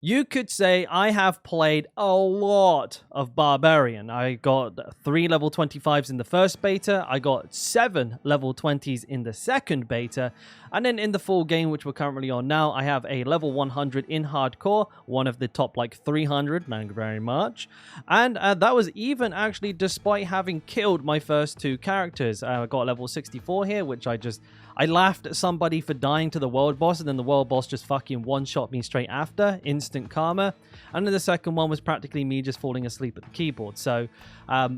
You could say I have played a lot of Barbarian. I got 3 level 25s in the first beta, I got 7 level 20s in the second beta, and then in the full game, which we're currently on now, I have a level 100 in hardcore, one of the top like 300, thank you very much. And that was even actually despite having killed my first 2 characters. I got level 64 here, which I laughed at somebody for dying to the world boss, and then the world boss just fucking one-shot me straight after. Instant karma. And then the second one was practically me just falling asleep at the keyboard. So,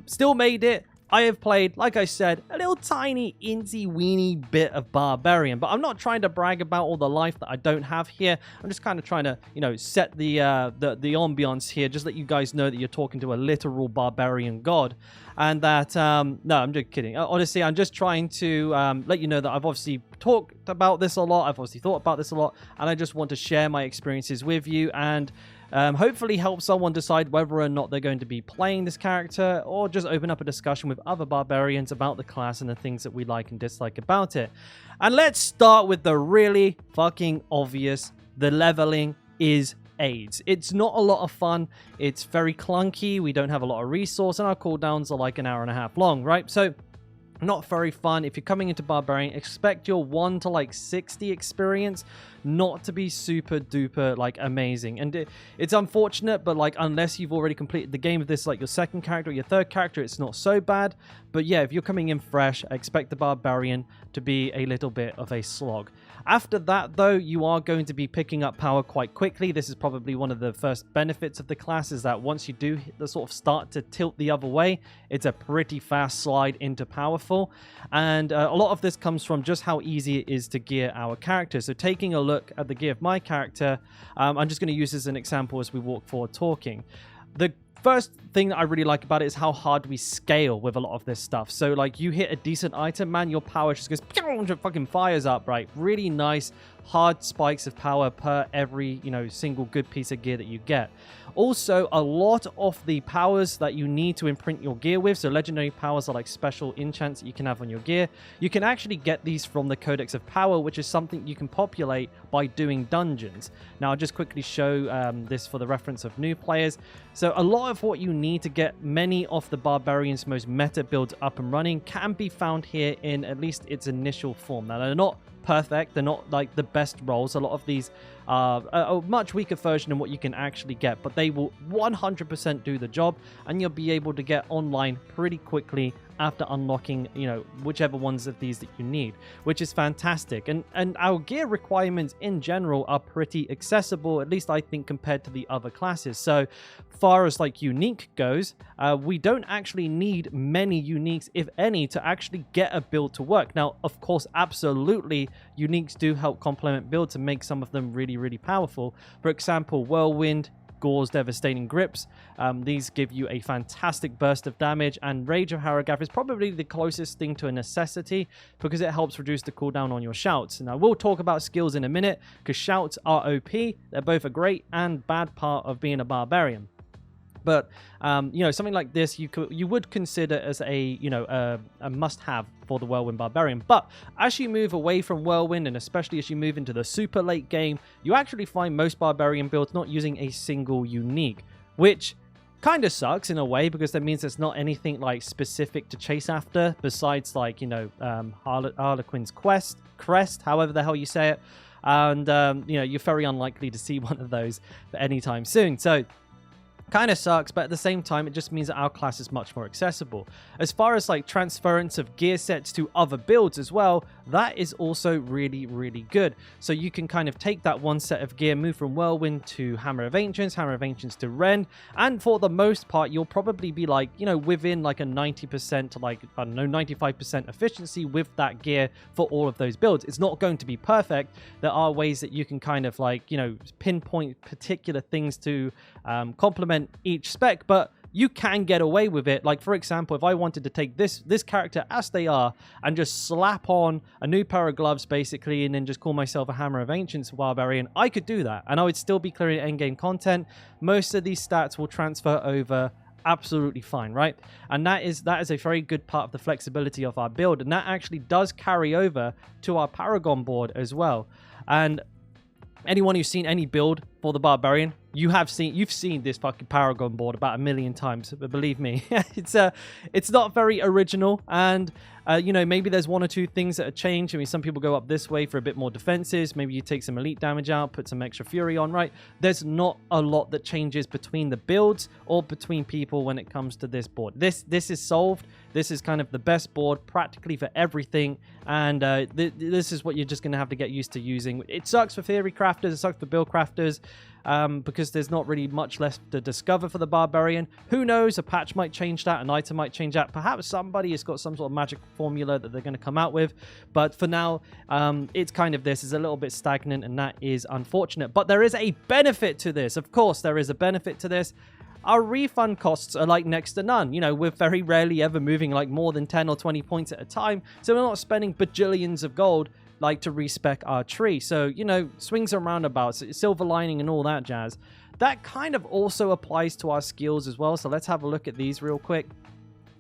still made it. I have played, like I said, a little tiny, insy-weeny bit of Barbarian, but I'm not trying to brag about all the life that I don't have here. I'm just kind of trying to, you know, set the ambiance here, just let you guys know that you're talking to a literal Barbarian god, and that, no, I'm just kidding. Honestly, I'm just trying to let you know that I've obviously talked about this a lot, I've obviously thought about this a lot, and I just want to share my experiences with you, and hopefully help someone decide whether or not they're going to be playing this character, or just open up a discussion with other barbarians about the class and the things that we like and dislike about it. And let's start with the really fucking obvious. The leveling is AIDS. It's not a lot of fun. It's very clunky. We don't have a lot of resource, and our cooldowns are like an hour and a half long, right? So not very fun. If you're coming into Barbarian, expect your 1 to like 60 experience not to be super duper like amazing. And it's unfortunate, but like unless you've already completed the game with this like your second character or your third character, it's not so bad. But yeah, if you're coming in fresh, expect the Barbarian to be a little bit of a slog. After that, though, you are going to be picking up power quite quickly. This is probably one of the first benefits of the class, is that once you do hit the sort of start to tilt the other way, it's a pretty fast slide into powerful. And a lot of this comes from just how easy it is to gear our character. So taking a look at the gear of my character, I'm just going to use this as an example as we walk forward talking. The first thing that I really like about it is how hard we scale with a lot of this stuff. So like you hit a decent item, man, your power just goes fucking fires up, right? Really nice hard spikes of power per every, you know, single good piece of gear that you get. Also, a lot of the powers that you need to imprint your gear with, so legendary powers are like special enchants that you can have on your gear, you can actually get these from the Codex of Power, which is something you can populate by doing dungeons. Now, I'll just quickly show this for the reference of new players. So a lot of what you need to get many of the Barbarian's most meta builds up and running can be found here in at least its initial form. Now, they're not perfect, they're not like the best rolls. A lot of these are a much weaker version of what you can actually get, but they will 100% do the job, and you'll be able to get online pretty quickly after unlocking, you know, whichever ones of these that you need, which is fantastic. And our gear requirements in general are pretty accessible, at least I think, compared to the other classes. So far as like unique goes, we don't actually need many uniques, if any, to actually get a build to work. Now, of course, absolutely, uniques do help complement builds and make some of them really, really powerful. For example, Whirlwind, Gore's Devastating Grips. These give you a fantastic burst of damage, and Rage of Harrogath is probably the closest thing to a necessity because it helps reduce the cooldown on your shouts. Now, we'll talk about skills in a minute because shouts are OP. They're both a great and bad part of being a barbarian. But you know, something like this you would consider as a, you know, a must-have for the Whirlwind Barbarian. But as you move away from Whirlwind, and especially as you move into the super late game, you actually find most Barbarian builds not using a single unique, which kind of sucks in a way, because that means there's not anything like specific to chase after besides like, you know, Harlequin's crest, however the hell you say it. And you know, you're very unlikely to see one of those anytime soon. So kind of sucks, but at the same time, it just means that our class is much more accessible. As far as like transference of gear sets to other builds as well, that is also really, really good. So you can kind of take that one set of gear, move from Whirlwind to Hammer of Ancients to Rend, and for the most part, you'll probably be like, you know, within like a 90% to like, I don't know, 95% efficiency with that gear for all of those builds. It's not going to be perfect. There are ways that you can kind of like, you know, pinpoint particular things to complement each spec, but you can get away with it. Like, for example, if I wanted to take this character as they are and just slap on a new pair of gloves, basically, and then just call myself a Hammer of Ancients Barbarian, I could do that, and I would still be clearing endgame content. Most of these stats will transfer over absolutely fine, right? And that is a very good part of the flexibility of our build, and that actually does carry over to our Paragon board as well. And anyone who's seen any build for the Barbarian. You've seen this fucking Paragon board about 1,000,000 times, but believe me, it's not very original. And you know, maybe there's one or two things that are changed. I mean, some people go up this way for a bit more defenses. Maybe you take some elite damage out, put some extra fury on, right? There's not a lot that changes between the builds or between people when it comes to this board. This is solved. This is kind of the best board practically for everything. And this is what you're just going to have to get used to using. It sucks for theory crafters. It sucks for build crafters. Because there's not really much left to discover for the Barbarian. Who knows? A patch might change that. An item might change that. Perhaps somebody has got some sort of magic formula that they're going to come out with. But for now, it's kind of this is a little bit stagnant, and that is unfortunate. But there is a benefit to this. Of course, there is a benefit to this. Our refund costs are like next to none. You know, we're very rarely ever moving like more than 10 or 20 points at a time. So we're not spending bajillions of gold like to respec our tree. So, you know, swings and roundabouts, silver lining and all that jazz. That kind of also applies to our skills as well. So let's have a look at these real quick.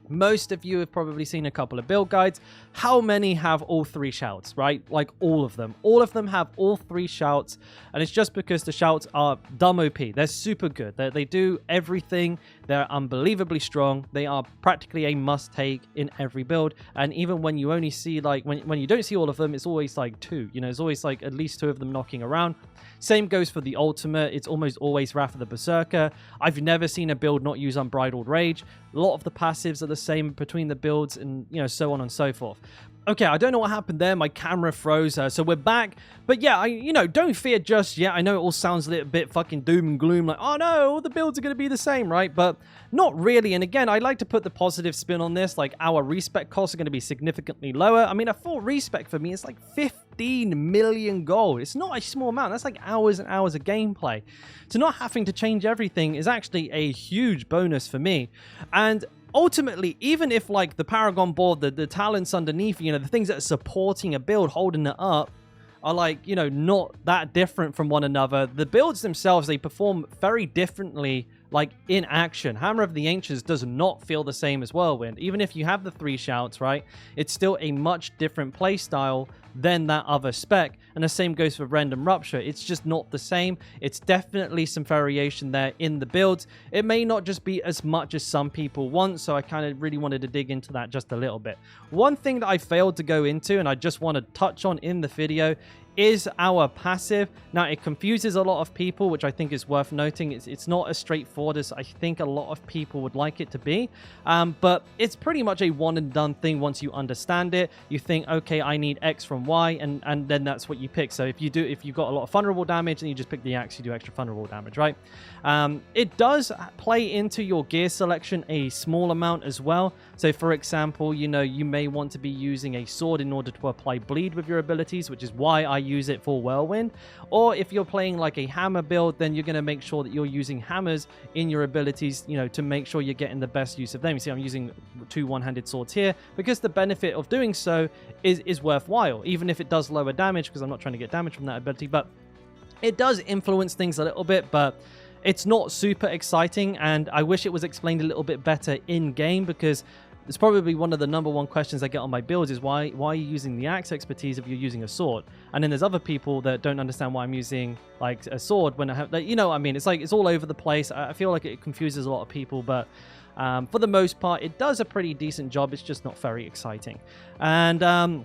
Most of you have probably seen a couple of build guides. How many have all 3 shouts, right? Like all of them. All of them have all 3 shouts. And it's just because the shouts are dumb OP. They're super good. They do everything. They're unbelievably strong. They are practically a must-take in every build. And even when you only see, like, when you don't see all of them, it's always like 2. You know, there's always like at least 2 of them knocking around. Same goes for the ultimate. It's almost always Wrath of the Berserker. I've never seen a build not use Unbridled Rage. A lot of the passives are the same between the builds and, you know, so on and so forth. Okay, I don't know what happened there. My camera froze, so we're back. But yeah, you know, don't fear just yet. I know it all sounds a little bit fucking doom and gloom, like, oh no, all the builds are going to be the same, right? But not really. And again, I like to put the positive spin on this. Like, our respec costs are going to be significantly lower. I mean, a full respec for me is like 15 million gold. It's not a small amount. That's like hours and hours of gameplay. So not having to change everything is actually a huge bonus for me. And ultimately, even if like the Paragon board, the talents underneath, you know, the things that are supporting a build, holding it up, are like, you know, not that different from one another. The builds themselves, they perform very differently, like in action. Hammer of the Ancients does not feel the same as Whirlwind. Even if you have the 3 shouts, right? It's still a much different play style than that other spec. And the same goes for Rend and Rupture. It's just not the same. It's definitely some variation there in the builds. It may not just be as much as some people want, so I kind of really wanted to dig into that just a little bit. One thing that I failed to go into, and I just want to touch on in the video, is our passive. Now, it confuses a lot of people, which I think is worth noting. It's not as straightforward as I think a lot of people would like it to be, but it's pretty much a one and done thing. Once you understand it, you think, okay, I need X from Y, and then that's what you pick. So if you've got a lot of vulnerable damage, and you just pick the axe, you do extra vulnerable damage, right? It does play into your gear selection a small amount as well. So for example, you know, you may want to be using a sword in order to apply bleed with your abilities, which is why I use it for Whirlwind. Or if you're playing like a hammer build, then you're going to make sure that you're using hammers in your abilities, you know, to make sure you're getting the best use of them. You see, I'm using 2 one-handed swords here because the benefit of doing so is worthwhile, even if it does lower damage, because I'm not trying to get damage from that ability, but it does influence things a little bit. But it's not super exciting, and I wish it was explained a little bit better in game, because it's probably one of the #1 questions I get on my builds is why are you using the axe expertise if you're using a sword? And then there's other people that don't understand why I'm using like a sword when I have, like, you know what I mean? It's like it's all over the place. I feel like it confuses a lot of people, but for the most part, it does a pretty decent job. It's just not very exciting. And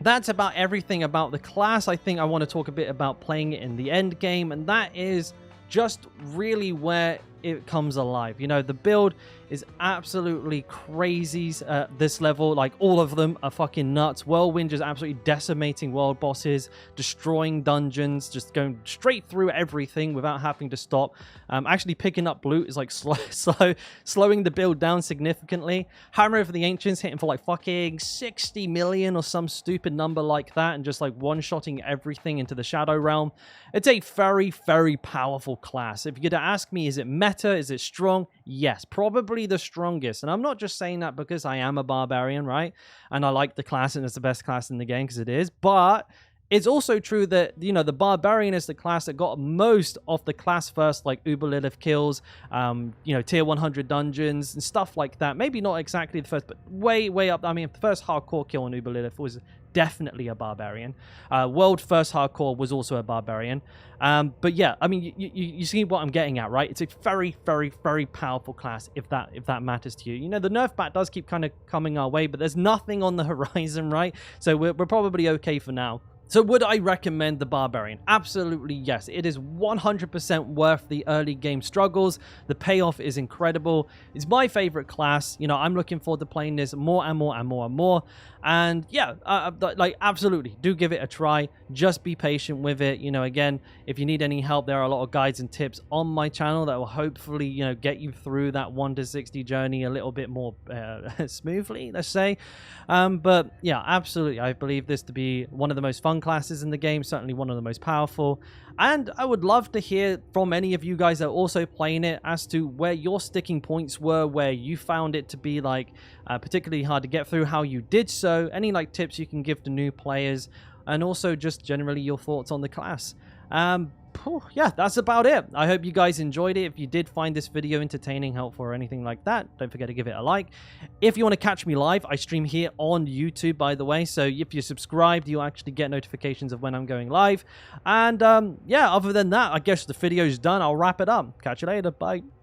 that's about everything about the class. I think I want to talk a bit about playing it in the end game, and that is just really where it comes alive. You know, the build is absolutely crazy at this level. Like, all of them are fucking nuts. Whirlwind is absolutely decimating world bosses, destroying dungeons, just going straight through everything without having to stop. Actually picking up loot is like slowing the build down significantly. Hammer of the Ancients hitting for like fucking 60 million or some stupid number like that, and just like one-shotting everything into the Shadow Realm. It's a very, very powerful class. If you're to ask me, is it meta? Is it strong? Yes, probably the strongest. And I'm not just saying that because I am a barbarian, right? And I like the class and it's the best class in the game, because it is. But It's also true that, you know, the Barbarian is the class that got most of the class first, like Uber Lilith kills, you know, tier 100 dungeons and stuff like that. Maybe not exactly the first, but way up. I mean, the first hardcore kill on Uber Lilith was definitely a Barbarian. World first hardcore was also a Barbarian. But yeah, I mean, you see what I'm getting at, right? It's a very, very, very powerful class if that matters to you. You know, the nerf bat does keep kind of coming our way, but there's nothing on the horizon, right? So we're probably okay for now. So would I recommend the Barbarian? Absolutely yes. It is 100% worth the early game struggles. The payoff is incredible. It's my favorite class. You know, I'm looking forward to playing this more and more and more and more. And yeah, like absolutely do give it a try. Just be patient with it. You know, again, if you need any help, there are a lot of guides and tips on my channel that will hopefully, you know, get you through that 1 to 60 journey a little bit more smoothly, let's say. But yeah, absolutely. I believe this to be one of the most fun classes in the game, certainly one of the most powerful. And I would love to hear from any of you guys that are also playing it as to where your sticking points were, where you found it to be like particularly hard to get through, how you did so, any like tips you can give to new players, and also just generally your thoughts on the class. Yeah, that's about it. I hope you guys enjoyed it. If you did find this video entertaining, helpful, or anything like that, don't forget to give it a like. If you want to catch me live, I stream here on YouTube, by the way. So if you're subscribed, you'll actually get notifications of when I'm going live. And yeah, other than that, I guess the video's done. I'll wrap it up. Catch you later. Bye.